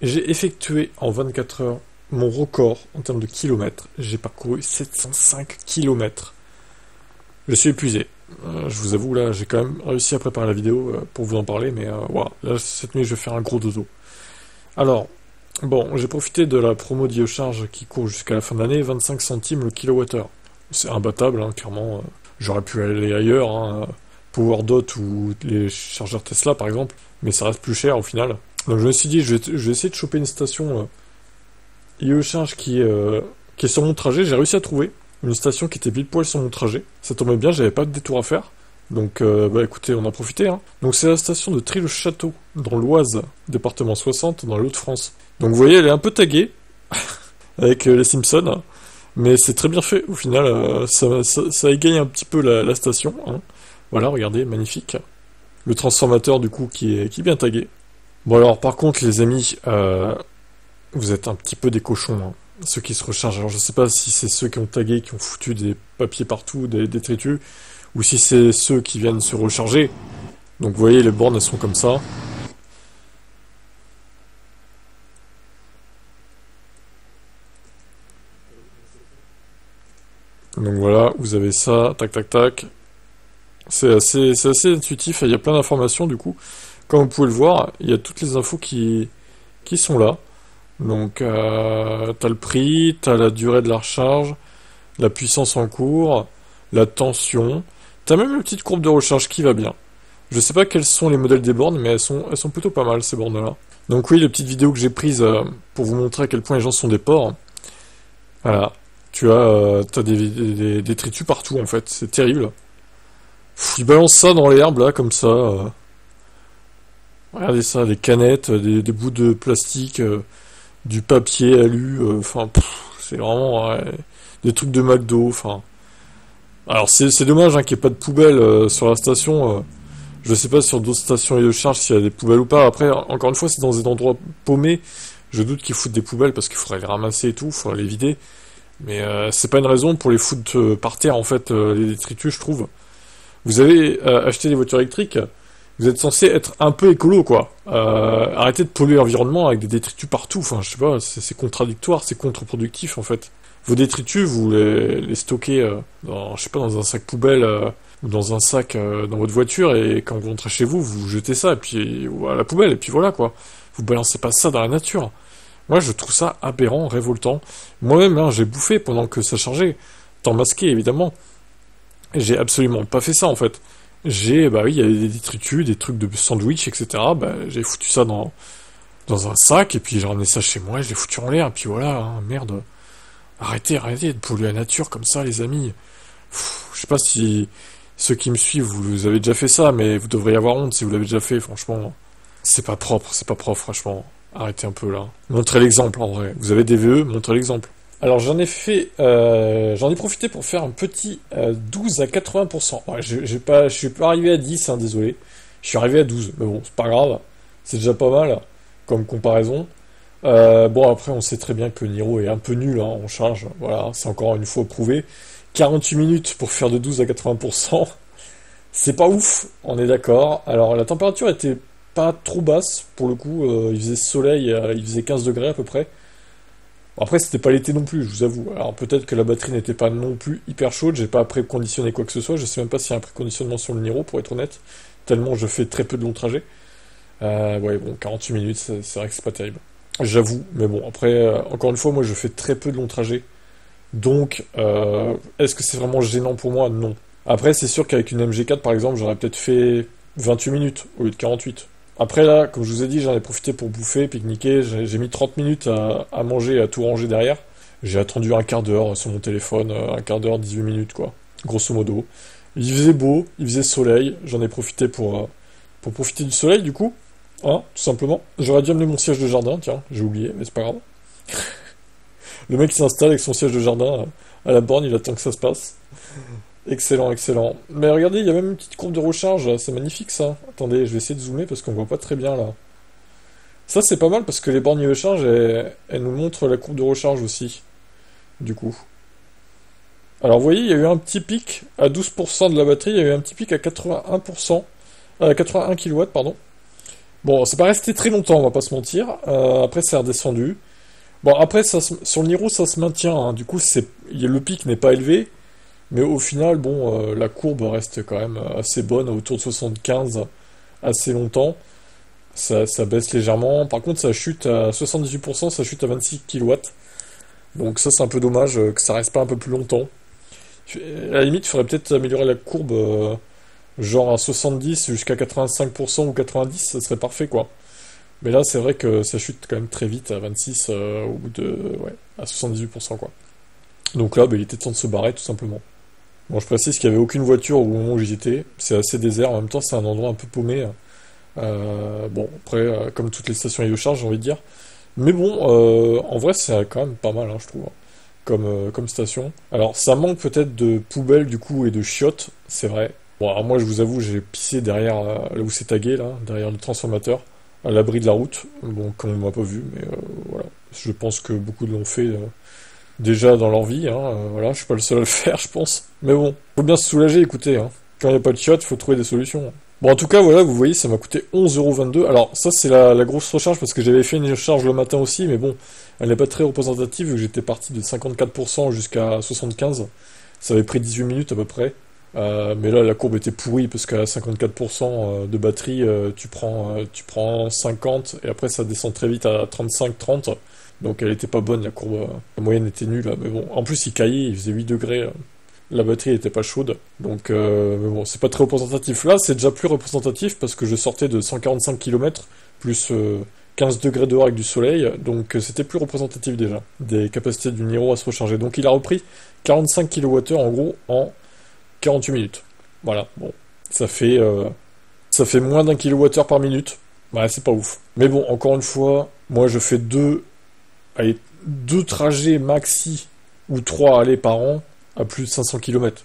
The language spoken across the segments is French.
J'ai effectué en 24 heures mon record en termes de kilomètres. J'ai parcouru 705 kilomètres. Je suis épuisé. Je vous avoue, là, j'ai quand même réussi à préparer la vidéo pour vous en parler, mais voilà. Là, cette nuit, je vais faire un gros dodo. Alors, bon, j'ai profité de la promo d'IoCharge qui court jusqu'à la fin de l'année, 25 centimes le kilowattheure. C'est imbattable, hein, clairement. J'aurais pu aller ailleurs, hein, PowerDot ou les chargeurs Tesla, par exemple, mais ça reste plus cher au final. Donc je me suis dit, je vais essayer de choper une station IoCharge qui est sur mon trajet. J'ai réussi à trouver une station qui était pile poil sur mon trajet. Ça tombait bien, j'avais pas de détour à faire. Donc bah écoutez, on a profité. Hein. Donc c'est la station de Trie-le-Château, dans l'Oise, département 60, dans les Hauts-de-France. Donc vous voyez, elle est un peu taguée, avec les Simpsons, hein. Mais c'est très bien fait, au final, ça égaye un petit peu la station. Hein. Voilà, regardez, magnifique. Le transformateur, du coup, qui est bien tagué. Bon alors, par contre, les amis, vous êtes un petit peu des cochons, hein. Ceux qui se rechargent. Alors je sais pas si c'est ceux qui ont tagué, qui ont foutu des papiers partout, des détritus, ou si c'est ceux qui viennent se recharger. Donc vous voyez, les bornes elles sont comme ça. Donc voilà, vous avez ça, tac tac tac. C'est assez intuitif, il y a plein d'informations du coup. Comme vous pouvez le voir, il y a toutes les infos qui sont là. Donc t'as le prix, t'as la durée de la recharge, la puissance en cours, la tension. T'as même une petite courbe de recharge qui va bien. Je sais pas quels sont les modèles des bornes, mais elles sont plutôt pas mal ces bornes-là. Donc oui, les petites vidéos que j'ai prises pour vous montrer à quel point les gens sont des porcs. Voilà. T'as des détritus partout en fait, c'est terrible. Pff, ils balancent ça dans l'herbe là, comme ça. Regardez ça, des canettes, des bouts de plastique, du papier alu, enfin, c'est vraiment des trucs de McDo, enfin. Alors c'est dommage hein, qu'il n'y ait pas de poubelle sur la station. Je sais pas sur d'autres stations de charge s'il y a des poubelles ou pas. Après, encore une fois, c'est dans des endroits paumés. Je doute qu'ils foutent des poubelles parce qu'il faudrait les ramasser et tout, il faudrait les vider. Mais c'est pas une raison pour les foutre par terre en fait, les détritus, je trouve. Vous avez acheté des voitures électriques, vous êtes censé être un peu écolo, quoi. Arrêtez de polluer l'environnement avec des détritus partout. Enfin, je sais pas, c'est contradictoire, c'est contre-productif en fait. Vos détritus, vous les stockez dans, je sais pas, dans un sac poubelle ou dans un sac dans votre voiture et quand vous rentrez chez vous, vous jetez ça et puis ou à la poubelle et puis voilà quoi. Vous balancez pas ça dans la nature. Moi, je trouve ça aberrant, révoltant. Moi-même, hein, j'ai bouffé pendant que ça chargeait, temps masqué évidemment. J'ai absolument pas fait ça en fait. Bah oui, il y avait des détritus, des trucs de sandwich, etc. Bah, j'ai foutu ça dans un sac, et puis j'ai ramené ça chez moi, je l'ai foutu en l'air, et puis voilà, hein, merde. Arrêtez de polluer la nature comme ça, les amis. Je sais pas si ceux qui me suivent, vous avez déjà fait ça, mais vous devriez avoir honte si vous l'avez déjà fait, franchement. C'est pas propre, franchement. Arrêtez un peu là. Montrez l'exemple en vrai. Vous avez des VE, montrez l'exemple. Alors j'en ai profité pour faire un petit 12 à 80%. Ouais, je suis pas arrivé à 10, hein, désolé. Je suis arrivé à 12, mais bon, c'est pas grave. C'est déjà pas mal comme comparaison. Bon après on sait très bien que Niro est un peu nul hein, en charge. Voilà, c'est encore une fois prouvé. 48 minutes pour faire de 12 à 80%. C'est pas ouf, on est d'accord. Alors la température était pas trop basse pour le coup. Il faisait soleil, il faisait 15 degrés à peu près. Bon, après, c'était pas l'été non plus, je vous avoue. Alors peut-être que la batterie n'était pas non plus hyper chaude, j'ai pas préconditionné quoi que ce soit, je sais même pas s'il y a un préconditionnement sur le Niro, pour être honnête, tellement je fais très peu de longs trajets. Ouais, bon, 48 minutes, c'est vrai que c'est pas terrible. J'avoue, mais bon, après, encore une fois, moi je fais très peu de longs trajets. Donc, est-ce que c'est vraiment gênant pour moi? Non. Après, c'est sûr qu'avec une MG4, par exemple, j'aurais peut-être fait 28 minutes au lieu de 48. Après là, comme je vous ai dit, j'en ai profité pour bouffer, pique-niquer. J'ai mis 30 minutes à manger et à tout ranger derrière. J'ai attendu un quart d'heure sur mon téléphone, un quart d'heure, 18 minutes quoi, grosso modo. Il faisait beau, il faisait soleil, j'en ai profité pour profiter du soleil du coup, hein, tout simplement. J'aurais dû amener mon siège de jardin, tiens, j'ai oublié, mais c'est pas grave. Le mec il s'installe avec son siège de jardin à la borne, il attend que ça se passe. Excellent, excellent. Mais regardez, il y a même une petite courbe de recharge, là, c'est magnifique ça. Attendez, je vais essayer de zoomer parce qu'on voit pas très bien là. Ça c'est pas mal parce que les bornes de recharge, elles nous montrent la courbe de recharge aussi, du coup. Alors vous voyez, il y a eu un petit pic à 12% de la batterie, il y a eu un petit pic à 81%, à 81 kW, pardon. Bon, c'est pas resté très longtemps, on va pas se mentir. Après, c'est redescendu. Bon, après, sur le Niro, ça se maintient, hein. Du coup, le pic n'est pas élevé, mais au final, bon, la courbe reste quand même assez bonne, autour de 75, assez longtemps. Ça baisse légèrement. Par contre, ça chute à 78%, ça chute à 26 kilowatts. Donc ça, c'est un peu dommage que ça reste pas un peu plus longtemps. À la limite, il faudrait peut-être améliorer la courbe, genre à 70 jusqu'à 85% ou 90, ça serait parfait, quoi. Mais là, c'est vrai que ça chute quand même très vite à 26, au bout de... Ouais, à 78%, quoi. Donc là, bah, il était temps de se barrer, tout simplement. Bon, je précise qu'il n'y avait aucune voiture au moment où j'y étais. C'est assez désert, en même temps, c'est un endroit un peu paumé. Bon, après, comme toutes les stations Charge, j'ai envie de dire. Mais bon, en vrai, c'est quand même pas mal, hein, je trouve, hein, comme station. Alors, ça manque peut-être de poubelles, du coup, et de chiottes, c'est vrai. Bon, alors moi, je vous avoue, j'ai pissé derrière, là où c'est tagué, là, derrière le transformateur, à l'abri de la route. Bon, comme on m'a pas vu, mais voilà. Je pense que beaucoup l'ont fait déjà dans leur vie, hein. Voilà, je suis pas le seul à le faire, je pense. Mais bon, faut bien se soulager, écoutez, hein. Quand il n'y a pas de chiottes, il faut trouver des solutions. Bon, en tout cas, voilà, vous voyez, ça m'a coûté 11,22 €. Alors, ça, c'est la grosse recharge parce que j'avais fait une recharge le matin aussi, mais bon, elle n'est pas très représentative vu que j'étais parti de 54% jusqu'à 75%. Ça avait pris 18 minutes à peu près. Mais là, la courbe était pourrie parce qu'à 54% de batterie, tu prends 50 et après ça descend très vite à 35-30. Donc elle était pas bonne, la courbe. La moyenne était nulle, hein. Mais bon, en plus il caillait, il faisait 8 degrés. La batterie était pas chaude, donc mais bon, c'est pas très représentatif. Là, c'est déjà plus représentatif parce que je sortais de 145 km plus 15 degrés dehors avec du soleil, donc c'était plus représentatif déjà des capacités du Niro à se recharger. Donc il a repris 45 kWh en gros en 48 minutes. Voilà, bon, ça fait euh, ça fait moins d'un kilowattheure par minute. Ouais, c'est pas ouf. Mais bon, encore une fois, moi je fais allez, deux trajets maxi ou trois allées par an à plus de 500 km.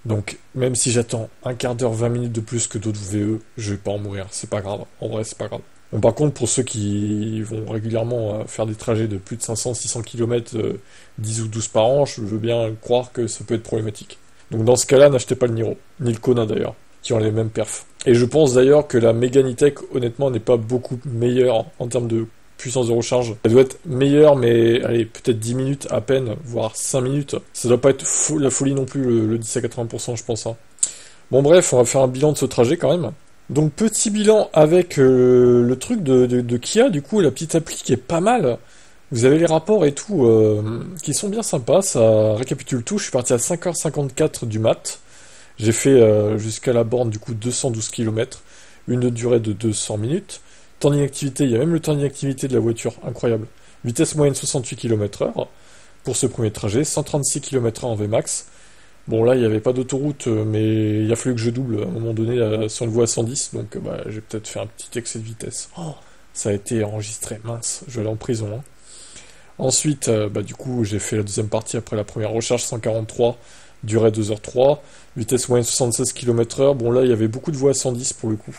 Donc, même si j'attends un quart d'heure, 20 minutes de plus que d'autres VE, je vais pas en mourir. C'est pas grave. En vrai, c'est pas grave. Bon, par contre, pour ceux qui vont régulièrement faire des trajets de plus de 500, 600 km, 10 ou 12 par an, je veux bien croire que ça peut être problématique. Donc, dans ce cas-là, n'achetez pas le Niro, ni le Kona d'ailleurs, qui ont les mêmes perfs. Et je pense d'ailleurs que la Megane E-Tech, honnêtement, n'est pas beaucoup meilleure en termes de puissance de recharge. Elle doit être meilleure, mais allez, peut-être 10 minutes à peine, voire 5 minutes. Ça doit pas être la folie non plus, le 10 à 80%, je pense, hein. Bon, bref, on va faire un bilan de ce trajet quand même. Donc, petit bilan avec le truc de Kia, du coup, la petite appli qui est pas mal. Vous avez les rapports et tout qui sont bien sympas, ça récapitule tout. Je suis parti à 5h54 du mat. J'ai fait jusqu'à la borne, du coup, 212 km, une durée de 200 minutes. Temps d'inactivité, il y a même le temps d'inactivité de la voiture, incroyable. Vitesse moyenne 68 km/h pour ce premier trajet, 136 km/h en Vmax. Bon là, il n'y avait pas d'autoroute, mais il a fallu que je double à un moment donné sur une voie à 110, donc bah, j'ai peut-être fait un petit excès de vitesse. Oh, ça a été enregistré, mince, je vais aller en prison, hein. Ensuite, bah, du coup, j'ai fait la deuxième partie après la première recharge, 143, durée 2h03, vitesse moyenne 76 km/h. Bon là, il y avait beaucoup de voies à 110 pour le coup.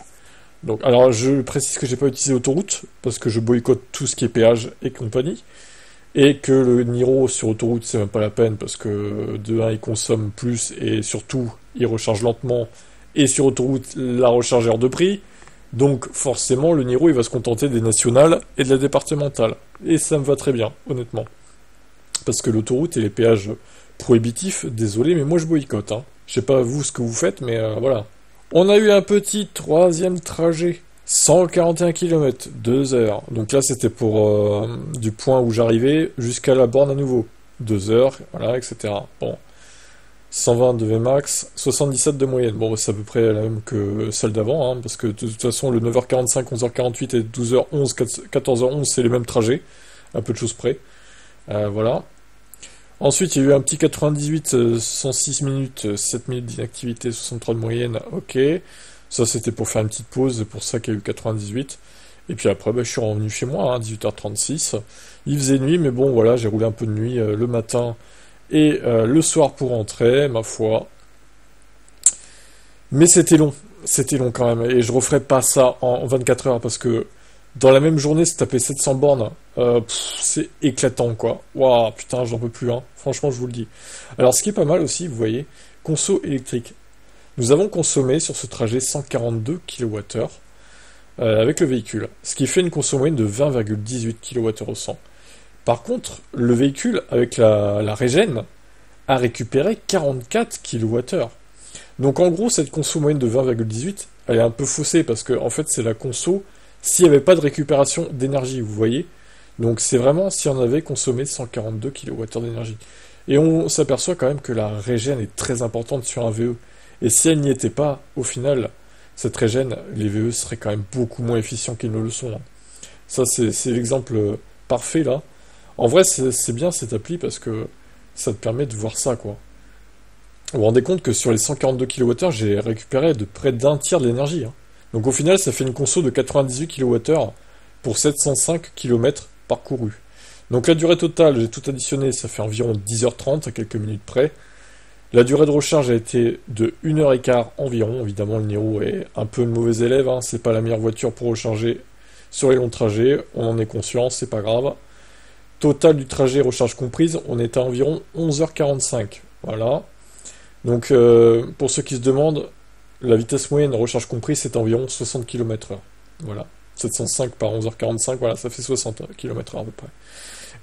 Donc, alors je précise que j'ai pas utilisé autoroute parce que je boycotte tout ce qui est péage et compagnie, et que le Niro sur autoroute c'est même pas la peine parce que de un il consomme plus et surtout il recharge lentement, et sur autoroute la recharge est hors de prix. Donc forcément le Niro il va se contenter des nationales et de la départementale, et ça me va très bien honnêtement parce que l'autoroute et les péages prohibitifs, désolé mais moi je boycotte, hein. Je sais pas vous ce que vous faites, mais voilà. On a eu un petit troisième trajet, 141 km, 2 heures. Donc là, c'était pour du point où j'arrivais jusqu'à la borne à nouveau. 2 heures, voilà, etc. Bon, 120 de Vmax, 77 de moyenne. Bon, c'est à peu près la même que celle d'avant, hein, parce que de toute façon, le 9h45, 11h48 et 12h11, 14h11, c'est les mêmes trajets, à peu de choses près. Voilà. Ensuite, il y a eu un petit 98, 106 minutes, 7 minutes d'inactivité, 63 de moyenne, ok. Ça, c'était pour faire une petite pause, c'est pour ça qu'il y a eu 98. Et puis après, bah, je suis revenu chez moi, hein, 18h36. Il faisait nuit, mais bon, voilà, j'ai roulé un peu de nuit le matin et le soir pour rentrer, ma foi. Mais c'était long quand même, et je referai pas ça en 24 heures, parce que dans la même journée, se taper 700 bornes, c'est éclatant, quoi. Waouh, putain, j'en peux plus, hein. Franchement, je vous le dis. Alors, ce qui est pas mal aussi, vous voyez, conso électrique. Nous avons consommé sur ce trajet 142 kWh. avec le véhicule, ce qui fait une conso moyenne de 20,18 kWh au 100. Par contre, le véhicule, avec la régène, a récupéré 44 kWh. Donc en gros, cette conso moyenne de 20,18, elle est un peu faussée, parce que en fait, c'est la conso s'il n'y avait pas de récupération d'énergie, vous voyez. Donc c'est vraiment si on avait consommé 142 kWh d'énergie. Et on s'aperçoit quand même que la régène est très importante sur un VE. Et si elle n'y était pas, au final, cette régène, les VE seraient quand même beaucoup moins efficients qu'ils ne le sont, hein. Ça, c'est l'exemple parfait, là. En vrai, c'est bien cette appli parce que ça te permet de voir ça, quoi. Vous vous rendez compte que sur les 142 kWh, j'ai récupéré de près d'un tiers de l'énergie, hein. Donc au final, ça fait une conso de 98 kWh pour 705 km parcourus. Donc la durée totale, j'ai tout additionné, ça fait environ 10h30 à quelques minutes près. La durée de recharge a été de 1h15 environ. Évidemment, le Niro est un peu une mauvaise élève, hein. C'est pas la meilleure voiture pour recharger sur les longs trajets. On en est conscient, c'est pas grave. Total du trajet recharge comprise, on est à environ 11h45. Voilà. Donc, pour ceux qui se demandent, la vitesse moyenne recharge comprise, c'est environ 60 km/h. Voilà. 705 par 11h45, voilà, ça fait 60 km/h à peu près.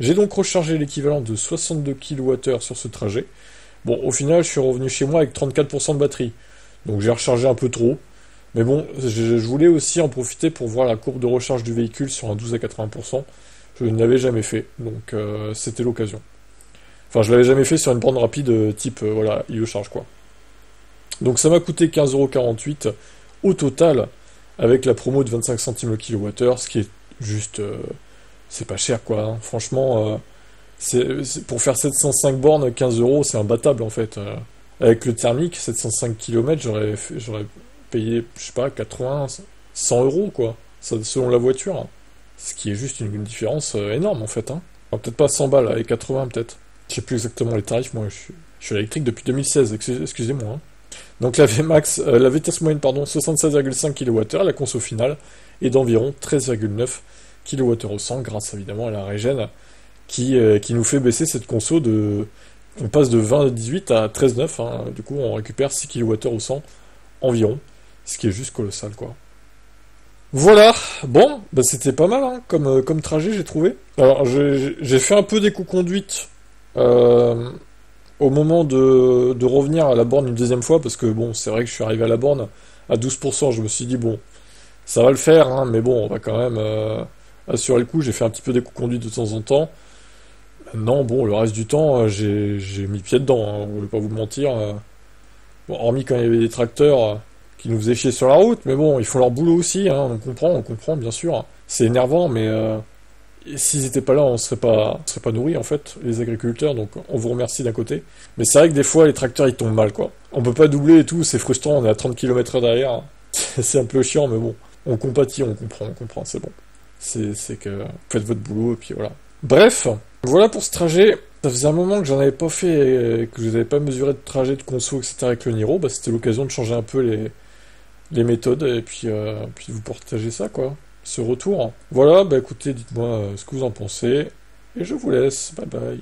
J'ai donc rechargé l'équivalent de 62 kWh sur ce trajet. Bon, au final, je suis revenu chez moi avec 34% de batterie. Donc j'ai rechargé un peu trop. Mais bon, je voulais aussi en profiter pour voir la courbe de recharge du véhicule sur un 12 à 80%. Je ne l'avais jamais fait, donc c'était l'occasion. Enfin, je l'avais jamais fait sur une borne rapide type, voilà, il le charge quoi. Donc ça m'a coûté 15,48€ au total, avec la promo de 25 centimes le kilowattheure, ce qui est juste... c'est pas cher quoi, hein. Franchement, pour faire 705 bornes, 15€, c'est imbattable en fait. Avec le thermique, 705 km, j'aurais payé, je sais pas, 80, 100€ quoi, ça, selon la voiture, hein. Ce qui est juste une différence énorme en fait, hein. Enfin, peut-être pas 100 balles, avec 80 peut-être. Je sais plus exactement les tarifs, moi je suis électrique depuis 2016, excusez-moi, hein. Donc la Vmax, la vitesse moyenne, pardon, 76,5 kWh, la conso finale est d'environ 13,9 kWh au 100, grâce évidemment à la régène qui nous fait baisser cette conso de... On passe de 20,18 à 13,9, hein. Du coup on récupère 6 kWh au 100 environ, ce qui est juste colossal quoi. Voilà, bon, bah c'était pas mal hein, comme trajet j'ai trouvé. Alors j'ai fait un peu d'éco-conduite au moment de revenir à la borne une deuxième fois, parce que bon, c'est vrai que je suis arrivé à la borne à 12%, je me suis dit bon, ça va le faire, hein, mais bon, on va quand même assurer le coup, j'ai fait un petit peu d'éco-conduite de temps en temps. Maintenant, bon, le reste du temps, j'ai mis pied dedans, hein, je vais pas vous mentir. Bon, hormis quand il y avait des tracteurs qui nous faisaient chier sur la route, mais bon, ils font leur boulot aussi, hein, on comprend, bien sûr. C'est énervant, mais s'ils étaient pas là, on serait pas nourris, en fait, les agriculteurs, donc on vous remercie d'un côté. Mais c'est vrai que des fois, les tracteurs, ils tombent mal, quoi. On peut pas doubler et tout, c'est frustrant, on est à 30 km/h derrière. C'est un peu chiant, mais bon, on compatit, on comprend, c'est bon. C'est que vous faites votre boulot, et puis voilà. Bref, voilà pour ce trajet. Ça faisait un moment que j'en avais pas fait, que je n'avais pas mesuré de trajet, de conso, etc. avec le Niro. Bah, c'était l'occasion de changer un peu les méthodes et puis de vous partager ça, quoi. Ce retour. Voilà, bah écoutez, dites-moi ce que vous en pensez. Et je vous laisse. Bye bye.